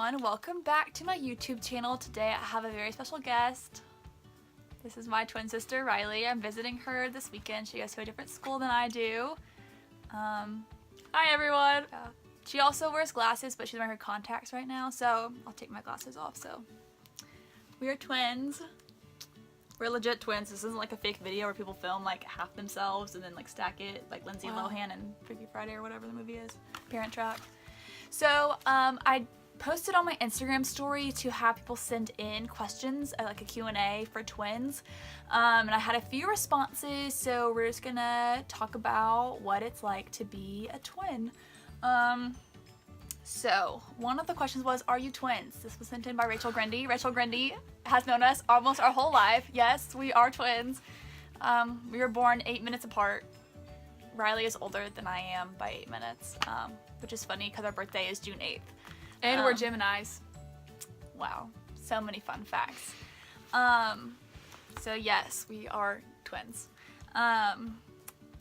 everyone, welcome back to my YouTube channel. Today I have a very special guest. This is my twin sister Riley. I'm visiting her this weekend. She goes to a different school than I do. Hi everyone! She also wears glasses, but she's wearing her contacts right now, so I'll take my glasses off. So we are twins. We're legit twins. This isn't like a fake video where people film like half themselves and then like stack it like Lindsay Lohan and Freaky Friday or whatever the movie is. Parent Trap. So I posted on my Instagram story to have people send in questions, like a Q&A for twins, and I had a few responses, so we're just gonna talk about what it's like to be a twin. So one of the questions was, are you twins? This was sent in by Rachel Grundy. Rachel Grundy has known us almost our whole life. Yes, we are twins. We were born 8 minutes apart. Riley is older than I am by 8 minutes, which is funny because our birthday is June 8th. And we're Geminis. Wow, so many fun facts. So yes, we are twins.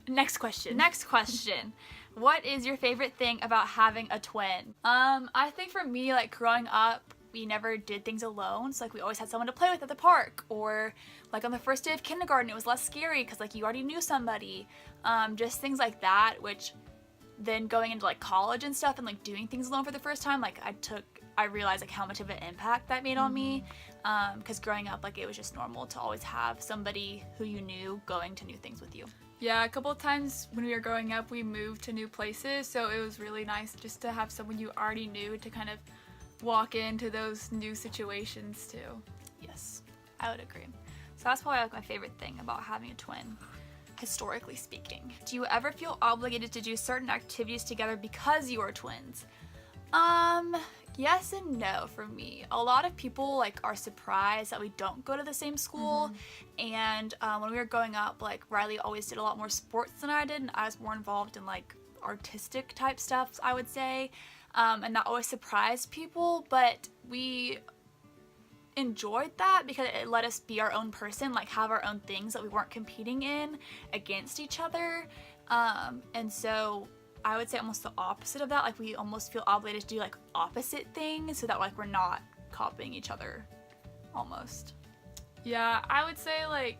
Next question. What is your favorite thing about having a twin? I think for me, like growing up, we never did things alone. So like we always had someone to play with at the park, or like on the first day of kindergarten, it was less scary because like you already knew somebody. Just things like that, which then going into like college and stuff and like doing things alone for the first time, like I realized like how much of an impact that made on me. Because growing up, like it was just normal to always have somebody who you knew going to new things with you. Yeah, a couple of times when we were growing up, we moved to new places, so it was really nice just to have someone you already knew to kind of walk into those new situations too. Yes, I would agree. So that's probably like my favorite thing about having a twin, historically speaking. Do you ever feel obligated to do certain activities together because you are twins? Yes and no for me. A lot of people like are surprised that we don't go to the same school, and when we were growing up, like Riley always did a lot more sports than I did, and I was more involved in like artistic type stuff, I would say, and that always surprised people, but we enjoyed that because it let us be our own person, like have our own things that we weren't competing in against each other, and so I would say almost the opposite of that. Like we almost feel obligated to do like opposite things so that like we're not copying each other almost. Yeah, I would say like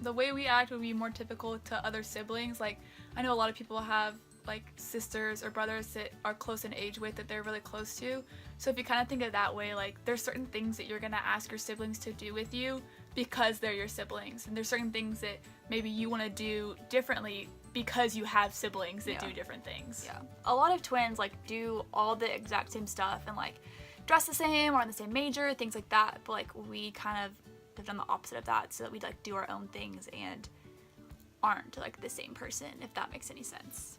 the way we act would be more typical to other siblings. Like I know a lot of people have like sisters or brothers that are close in age with that they're really close to. So if you kind of think of it that way, like there's certain things that you're gonna ask your siblings to do with you because they're your siblings, and there's certain things that maybe you want to do differently because you have siblings that do different things. Yeah. A lot of twins like do all the exact same stuff and like dress the same or in the same major, things like that, but like we kind of have done the opposite of that so that we like do our own things and aren't like the same person, if that makes any sense.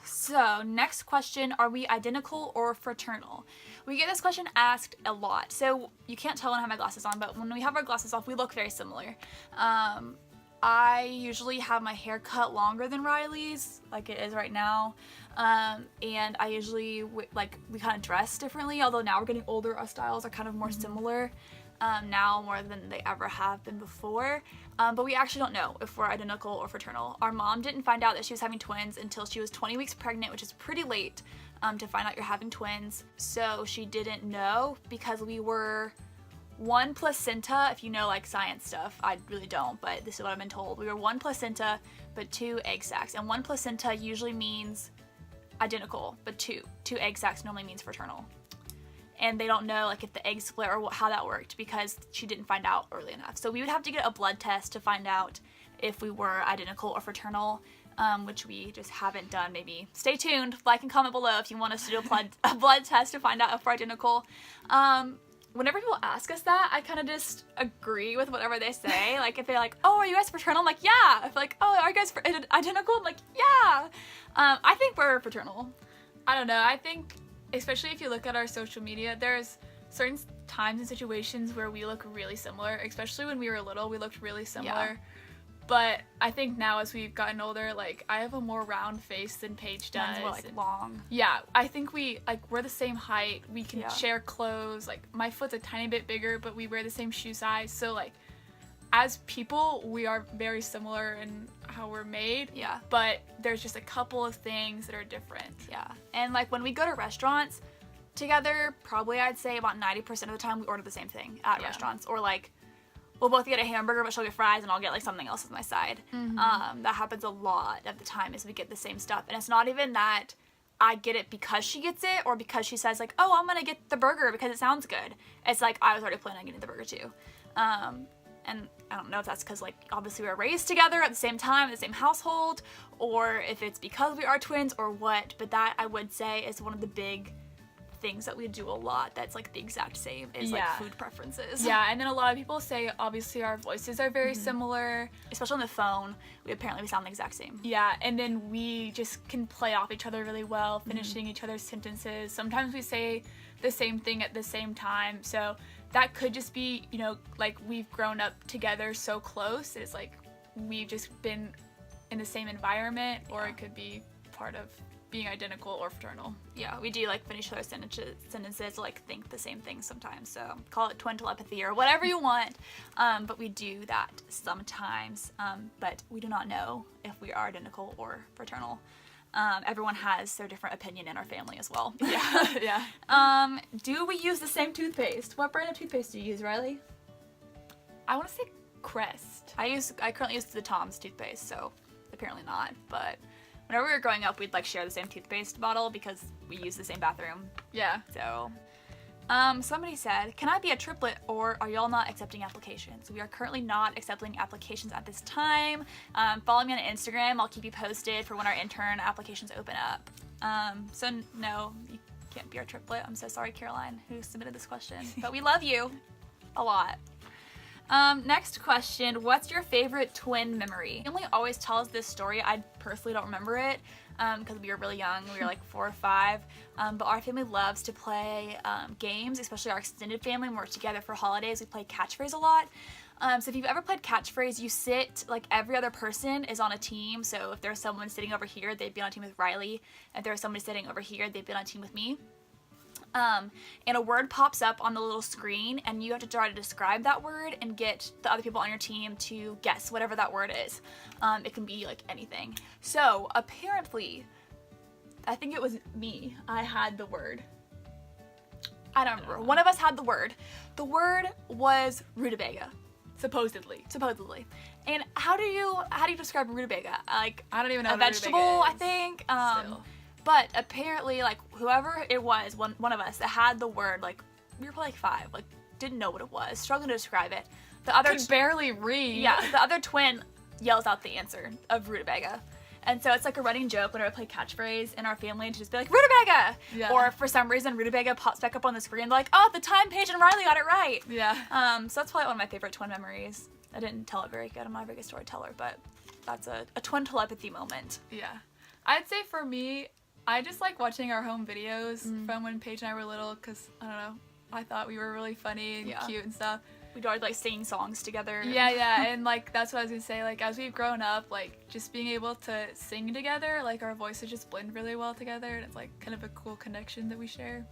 So next question, are we identical or fraternal? We get this question asked a lot. So you can't tell when I have my glasses on, but when we have our glasses off, we look very similar. I usually have my hair cut longer than Riley's, like it is right now, and I usually, we kind of dress differently, although now we're getting older, our styles are kind of more similar now more than they ever have been before, but we actually don't know if we're identical or fraternal. Our mom didn't find out that she was having twins until she was 20 weeks pregnant, which is pretty late to find out you're having twins, so she didn't know because we were one placenta. If you know like science stuff, I really don't, but this is what I've been told. We were one placenta but 2 egg sacs, and one placenta usually means identical, but two egg sacs normally means fraternal. And they don't know like if the egg split or how that worked because she didn't find out early enough. So we would have to get a blood test to find out if we were identical or fraternal, which we just haven't done. Maybe stay tuned, like and comment below if you want us to do a blood test to find out if we're identical. Whenever people ask us that, I kind of just agree with whatever they say. Like if they're like, oh, are you guys fraternal? I'm like, yeah. If they're like, oh, are you guys identical? I'm like, yeah. I think we're fraternal. I don't know, I think especially if you look at our social media, there's certain times and situations where we look really similar, especially when we were little, we looked really similar. Yeah. But I think now as we've gotten older, like I have a more round face than Paige does. Mine's more like long. Yeah, I think we're the same height. We can share clothes. Like my foot's a tiny bit bigger, but we wear the same shoe size. So like as people, we are very similar in how we're made. Yeah. But there's just a couple of things that are different. Yeah. And like when we go to restaurants, together, probably I'd say about 90% of the time we order the same thing at Yeah. restaurants. Or like, we'll both get a hamburger, but she'll get fries and I'll get like something else as my side. That happens a lot of the time is we get the same stuff. And it's not even that I get it because she gets it or because she says like, oh, I'm gonna get the burger because it sounds good. It's like, I was already planning on getting the burger too. And I don't know if that's because like obviously we were raised together at the same time, in the same household, or if it's because we are twins or what, but that I would say is one of the big things that we do a lot that's like the exact same is like food preferences. Yeah, and then a lot of people say obviously our voices are very similar. Especially on the phone, we sound the exact same. Yeah, and then we just can play off each other really well, finishing each other's sentences. Sometimes we say the same thing at the same time, so that could just be, you know, like we've grown up together so close. It's like we've just been in the same environment, or it could be part of being identical or fraternal. Yeah, we do like finish our sentences like think the same thing sometimes. So call it twin telepathy or whatever you want. But we do that sometimes. But we do not know if we are identical or fraternal. Everyone has their different opinion in our family as well. Yeah, yeah. Do we use the same toothpaste? What brand of toothpaste do you use, Riley? I want to say Crest. I currently use the Tom's toothpaste, so apparently not. But whenever we were growing up, we'd like share the same toothpaste bottle because we use the same bathroom. Yeah. So, somebody said, can I be a triplet or are y'all not accepting applications? We are currently not accepting applications at this time. Follow me on Instagram. I'll keep you posted for when our intern applications open up. So no, you can't be our triplet. I'm so sorry, Caroline, who submitted this question, but we love you a lot. Next question, what's your favorite twin memory? Emily always tells this story. I personally don't remember it because we were really young. We were like 4 or 5. But our family loves to play games, especially our extended family. When we're together for holidays, we play catchphrase a lot. So if you've ever played catchphrase, you sit, like every other person is on a team. So if there's someone sitting over here, they'd be on a team with Riley. If there's somebody sitting over here, they'd be on a team with me. And a word pops up on the little screen and you have to try to describe that word and get the other people on your team to guess whatever that word is. It can be like anything. So apparently, I think it was me. I had the word. I don't remember. One of us had the word. The word was rutabaga. Supposedly. And how do you describe rutabaga? Like I don't even know a what vegetable, rutabaga I is. think. Still. But apparently, like, whoever it was, one of us that had the word, like, we were probably like 5, like, didn't know what it was, struggling to describe it. The other Could barely read. Yeah, the other twin yells out the answer of rutabaga. And so it's like a running joke whenever I play catchphrase in our family to just be like, rutabaga! Yeah. Or for some reason, rutabaga pops back up on the screen, like, oh, at the time Paige and Riley got it right. Yeah. So that's probably one of my favorite twin memories. I didn't tell it very good. I'm not a very good storyteller, but that's a twin telepathy moment. Yeah. I'd say for me, I just like watching our home videos from when Paige and I were little because, I don't know, I thought we were really funny and cute and stuff. We started like singing songs together. Yeah, and like that's what I was gonna say. Like as we've grown up, like just being able to sing together, like our voices just blend really well together, and it's like kind of a cool connection that we share.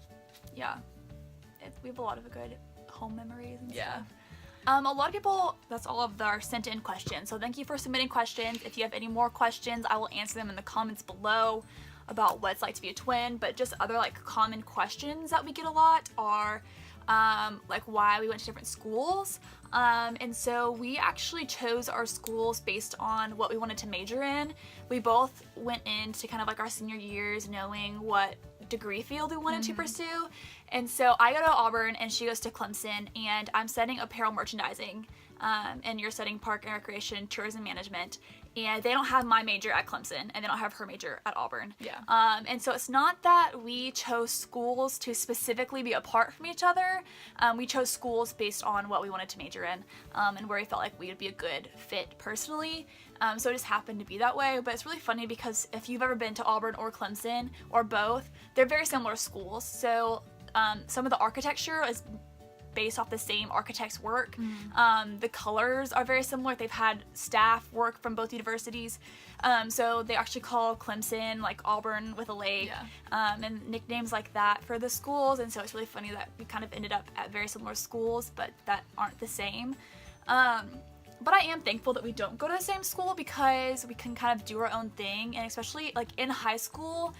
Yeah, we have a lot of good home memories and Yeah. stuff. A lot of people, that's all of our sent in questions. So thank you for submitting questions. If you have any more questions, I will answer them in the comments below about what it's like to be a twin. But just other like common questions that we get a lot are like why we went to different schools. And so we actually chose our schools based on what we wanted to major in. We both went into kind of like our senior years knowing what degree field we wanted to pursue. And so I go to Auburn and she goes to Clemson, and I'm studying apparel merchandising, and you're studying park and recreation, tourism management. And they don't have my major at Clemson, and they don't have her major at Auburn. Yeah. And so it's not that we chose schools to specifically be apart from each other. We chose schools based on what we wanted to major in, and where we felt like we would be a good fit personally. So it just happened to be that way. But it's really funny because if you've ever been to Auburn or Clemson or both, they're very similar schools. So some of the architecture is based off the same architect's work. The colors are very similar. They've had staff work from both universities. So they actually call Clemson like Auburn with a lake, and nicknames like that for the schools. And so it's really funny that we kind of ended up at very similar schools, but that aren't the same. But I am thankful that we don't go to the same school because we can kind of do our own thing. And especially like in high school,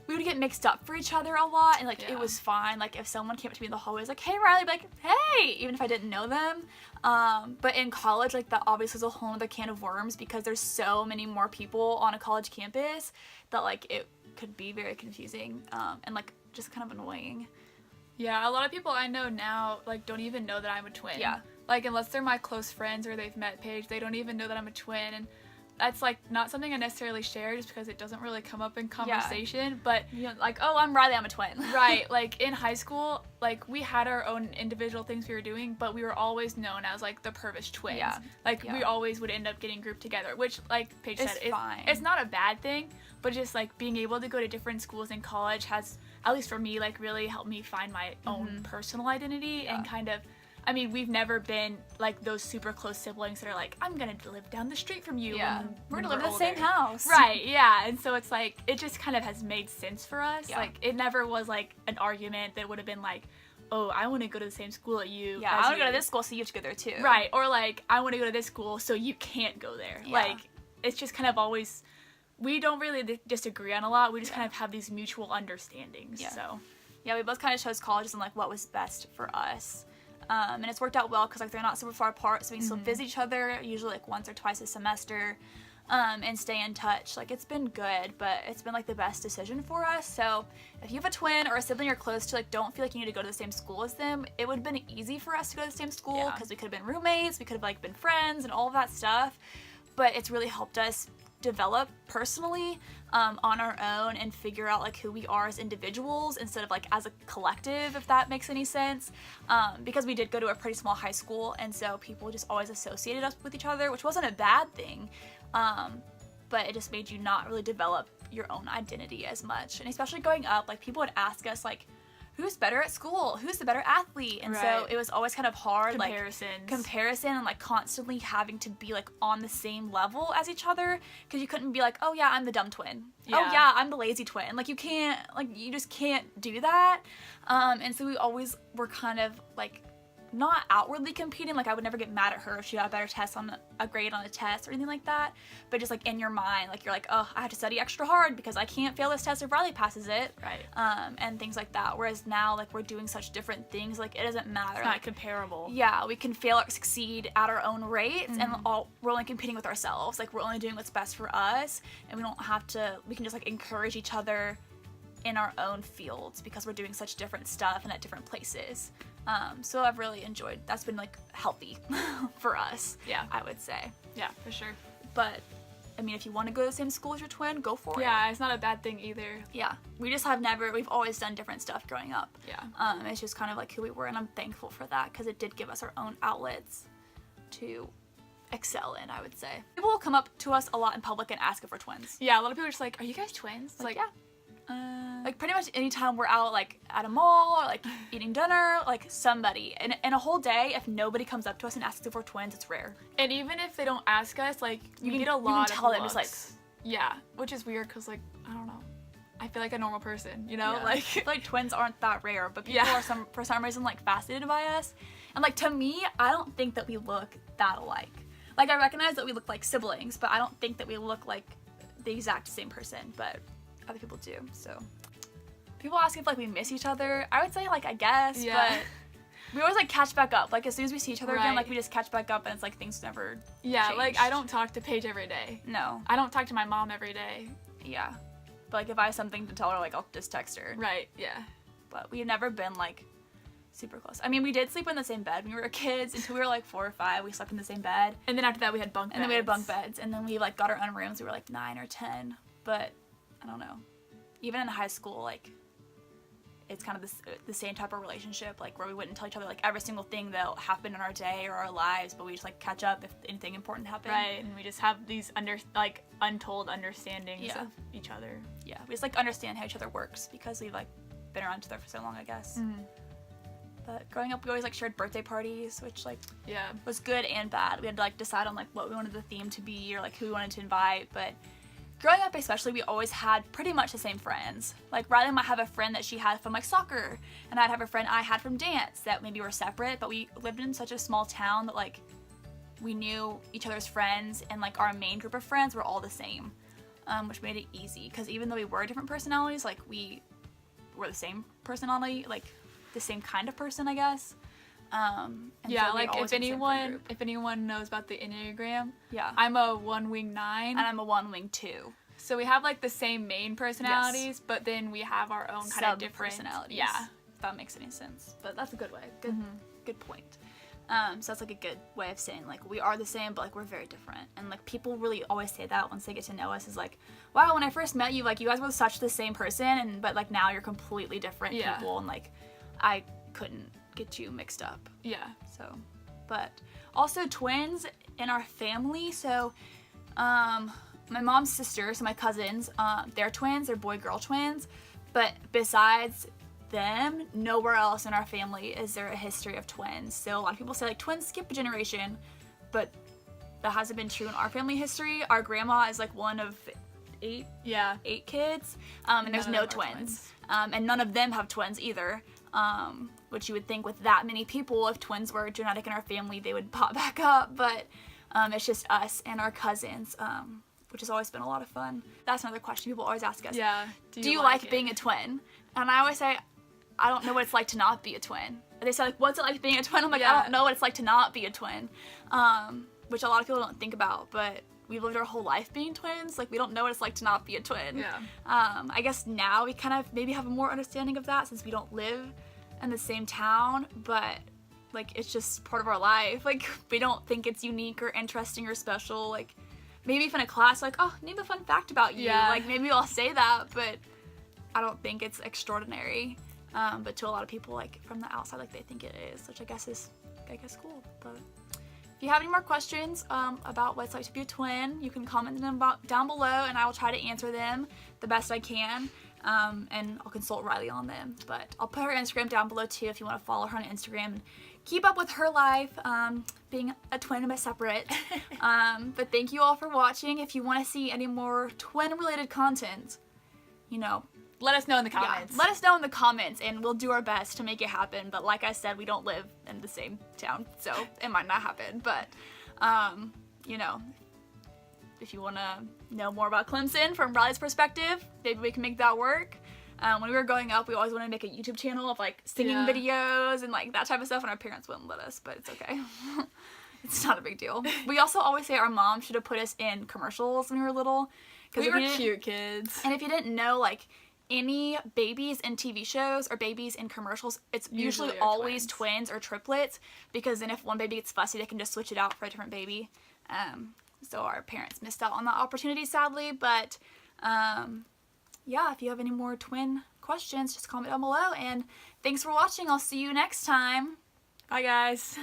we would get mixed up for each other a lot, and like it was fine. Like if someone came up to me in the hallway, was like, "Hey, Riley," I'd be like, "Hey," even if I didn't know them. But in college, like that obviously is a whole other can of worms because there's so many more people on a college campus that like it could be very confusing and like just kind of annoying. Yeah, a lot of people I know now like don't even know that I'm a twin. Yeah. Like unless they're my close friends or they've met Paige, they don't even know that I'm a twin, and that's like not something I necessarily share just because it doesn't really come up in conversation. But You know, like, oh, I'm Riley, I'm a twin. right, like in high school, like we had our own individual things we were doing, but we were always known as like the Purvis twins. Yeah. Like we always would end up getting grouped together, which like Paige said, fine. It's not a bad thing, but just like being able to go to different schools in college has, at least for me, like really helped me find my own personal identity and kind of, I mean, we've never been like those super close siblings that are like, I'm gonna live down the street from you. Yeah. We're gonna live in the older. same house. Right, yeah. And so it's like, it just kind of has made sense for us. Yeah. Like, it never was like an argument that would have been like, oh, I want to go to the same school at you. Yeah, I want to go to this school, so you have to go there too. Right, or like, I want to go to this school, so you can't go there. Yeah. Like, it's just kind of always, we don't really disagree on a lot. We just kind of have these mutual understandings. Yeah. So, Yeah, we both kind of chose colleges and like what was best for us. And it's worked out well because like they're not super far apart, so we can still visit each other, usually like once or twice a semester, and stay in touch. Like it's been good, but it's been like the best decision for us. So if you have a twin or a sibling you're close to, like don't feel like you need to go to the same school as them. It would have been easy for us to go to the same school because we could have been roommates, we could have like been friends and all of that stuff. But it's really helped us develop personally on our own and figure out like who we are as individuals instead of like as a collective, if that makes any sense, because we did go to a pretty small high school, and so people just always associated us with each other, which wasn't a bad thing, but it just made you not really develop your own identity as much. And especially growing up, like people would ask us like, who's better at school? Who's the better athlete? And so it was always kind of hard, comparison and like constantly having to be like on the same level as each other, because you couldn't be like, oh yeah, I'm the dumb twin. Yeah. Oh yeah, I'm the lazy twin. Like you can't, like you just can't do that. And so we always were kind of like not outwardly competing. Like I would never get mad at her if she got a better test on a grade on a test or anything like that, but just like in your mind, like you're like, oh, I have to study extra hard because I can't fail this test if Riley passes it, right. And things like that. Whereas now, like we're doing such different things, like it doesn't matter. It's not like, comparable. Yeah, we can fail or succeed at our own rates, and we're only competing with ourselves. Like we're only doing what's best for us, and we don't have to. We can just like encourage each other in our own fields because we're doing such different stuff and at different places. So I've really enjoyed, that's been like healthy for us. Yeah. I would say. Yeah, for sure. But I mean, if you want to go to the same school as your twin, go for it. Yeah, it's not a bad thing either. Yeah. We've always done different stuff growing up. Yeah. It's just kind of like who we were, and I'm thankful for that because it did give us our own outlets to excel in, I would say. People will come up to us a lot in public and ask if we're twins. Yeah, a lot of people are just like, are you guys twins? It's like, yeah. Like pretty much anytime we're out like at a mall or like eating dinner, like somebody in a whole day, if nobody comes up to us and asks if we're twins, it's rare. And even if they don't ask us, like you get a lot you can of tell them looks. just like, yeah, which is weird because like I don't know, I feel like a normal person, you know, yeah. like I feel like twins aren't that rare, but people are for some reason like fascinated by us. And like to me, I don't think that we look that alike. Like I recognize that we look like siblings, but I don't think that we look like the exact same person. But other people do. So people ask if like we miss each other. I would say like I guess, but we always like catch back up. Like as soon as we see each other again, like we just catch back up, and it's like things never changed. Like I don't talk to Paige every day. No. I don't talk to my mom every day. Yeah. But like if I have something to tell her, like I'll just text her. Right, yeah. But we've never been like super close. I mean, we did sleep in the same bed when we were kids until we were like 4 or 5. We slept in the same bed. And then after that we had bunk beds. And then we had bunk beds. And then we like got our own rooms. We were like 9 or 10. But I don't know. Even in high school, like it's kind of the same type of relationship, like where we wouldn't tell each other like every single thing that happened in our day or our lives, but we just like catch up if anything important happened. Right, and we just have these untold understandings of each other. Yeah, we just like understand how each other works because we've like been around each other for so long, I guess. But growing up, we always like shared birthday parties, which like was good and bad. We had to like decide on like what we wanted the theme to be or like who we wanted to invite, but growing up especially, we always had pretty much the same friends. Like Riley might have a friend that she had from like soccer, and I'd have a friend I had from dance that maybe were separate, but we lived in such a small town that like we knew each other's friends, and like our main group of friends were all the same. which made it easy because even though we were different personalities, like we were the same personality, like the same kind of person, I guess. And Yeah, so we like always if were the same friend anyone group. if anyone knows about the Enneagram, Yeah. I'm a 1 wing 9. And I'm a 1 wing 2. So we have like the same main personalities, but then we have our own kind of different personalities. Yeah. If that makes any sense. But that's a good way. Good point. So that's like a good way of saying like we are the same, but like we're very different. And like people really always say that once they get to know us is like, wow, when I first met you, like you guys were such the same person, and but like now you're completely different people, and like I couldn't get you mixed up. Yeah. So, but also twins in our family. So, my mom's sisters, so my cousins, they're twins. They're boy-girl twins. But besides them, nowhere else in our family is there a history of twins. So a lot of people say like twins skip a generation, but that hasn't been true in our family history. Our grandma is like one of 8 kids, and there's no twins. And none of them have twins either. Which you would think with that many people, if twins were genetic in our family, they would pop back up. But it's just us and our cousins, which has always been a lot of fun. That's another question people always ask us. Yeah. Do you like being a twin? And I always say, I don't know what it's like to not be a twin. They say like, what's it like being a twin? I'm like, I don't know what it's like to not be a twin. Which a lot of people don't think about, but we've lived our whole life being twins. Like we don't know what it's like to not be a twin. Yeah. I guess now we kind of maybe have a more understanding of that since we don't live in the same town, but like it's just part of our life. Like we don't think it's unique or interesting or special. Like maybe if in a class like, oh, name a fun fact about you. Yeah. Like maybe I'll say that, but I don't think it's extraordinary. But to a lot of people like from the outside, like they think it is, which I guess is cool. But if you have any more questions about what it's like to be a twin, you can comment them down below, and I will try to answer them the best I can. And I'll consult Riley on them. But I'll put her Instagram down below too if you want to follow her on Instagram and keep up with her life, being a twin but separate. But thank you all for watching. If you want to see any more twin-related content, you know, Let us know in the comments. yeah, let us know in the comments, and we'll do our best to make it happen. But like I said, we don't live in the same town, so it might not happen. But, you know, if you want to know more about Clemson from Riley's perspective, maybe we can make that work. When we were growing up, we always wanted to make a YouTube channel of like singing videos and like that type of stuff, and our parents wouldn't let us, but it's okay. It's not a big deal. We also always say our mom should have put us in commercials when we were little. We were cute kids. And if you didn't know, like, any babies in TV shows or babies in commercials, it's usually always twins or triplets, because then if one baby gets fussy, they can just switch it out for a different baby. So our parents missed out on that opportunity, sadly. But yeah, if you have any more twin questions, just comment down below. And thanks for watching. I'll see you next time. Bye, guys.